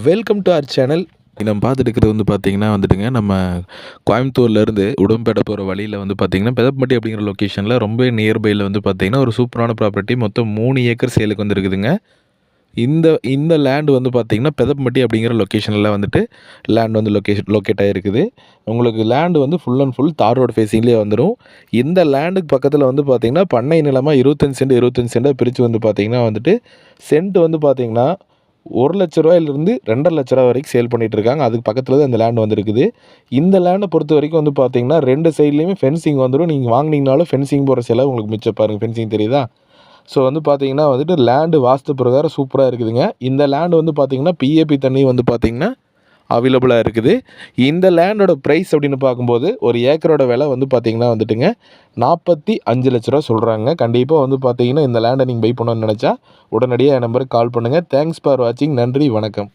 Welcome to our channel. நம்ம பார்த்துட்டு இருக்கிறது வந்து பார்த்திங்கன்னா வந்துட்டுங்க, நம்ம கோயம்புத்தூர்லேருந்து உடம்பேட்டை போகிற வழியில் வந்து பார்த்திங்கன்னா பெதப்பட்டி அப்படிங்கிற லொக்கேஷனில் ரொம்ப நியர்பையில் வந்து பார்த்திங்கன்னா ஒரு சூப்பரான ப்ராப்பர்ட்டி. மொத்தம் 3 ஏக்கர் சேலுக்கு வந்து இருக்குதுங்க. இந்த இந்த லேண்ட் வந்து பார்த்திங்கன்னா பெதப்பட்டி அப்படிங்கிற லொக்கேஷனில் வந்துட்டு லேண்ட் வந்து லொக்கேட் ஆகிருக்குது. உங்களுக்கு லேண்டு வந்து ஃபுல் அண்ட் ஃபுல் தார் ரோடு ஃபேஸிங்லேயே வந்துடும். இந்த லேண்டுக்கு பக்கத்தில் வந்து பார்த்திங்கன்னா பண்ணை நிலமாக 25 சென்டாக பிரித்து வந்து பார்த்திங்கன்னா வந்துட்டு சென்ட் வந்து பார்த்திங்கன்னா ரூ. 1,00,000 2,50,000 வரைக்கும் சேல் பண்ணிகிட்டு இருக்காங்க. அதுக்கு பக்கத்தில் தான் இந்த லேண்ட் வந்து இருக்குது. இந்த லேண்டை பொறுத்த வரைக்கும் வந்து பார்த்தீங்கன்னா 2 சைட்லேயுமே ஃபென்சிங் வந்துடும். நீங்கள் வாங்கினீங்கனாலும் ஃபென்சிங் போகிற செலவு உங்களுக்கு மிச்சம். பாருங்கள், ஃபென்சிங் தெரியுதா? ஸோ வந்து பார்த்தீங்கன்னா வந்துட்டு லேண்டு வாஸ்து பிரகாரம் சூப்பராக இருக்குதுங்க. இந்த லேண்டு வந்து பார்த்தீங்கன்னா பிஏபி தண்ணி வந்து பார்த்தீங்கன்னா அவைலபிளாக இருக்குது. இந்த லேண்டோட ப்ரைஸ் அப்படின்னு பார்க்கும்போது ஒரு ஏக்கரோட விலை வந்து பார்த்திங்கன்னா வந்துட்டுங்க 45,00,000 சொல்கிறாங்க. கண்டிப்பாக வந்து பார்த்தீங்கன்னா இந்த லேண்டை நீங்கள் பை பண்ணணும்னு நினச்சா உடனடியாக என் நம்பருக்கு கால் பண்ணுங்கள். தேங்க்ஸ் ஃபார் வாட்சிங். நன்றி, வணக்கம்.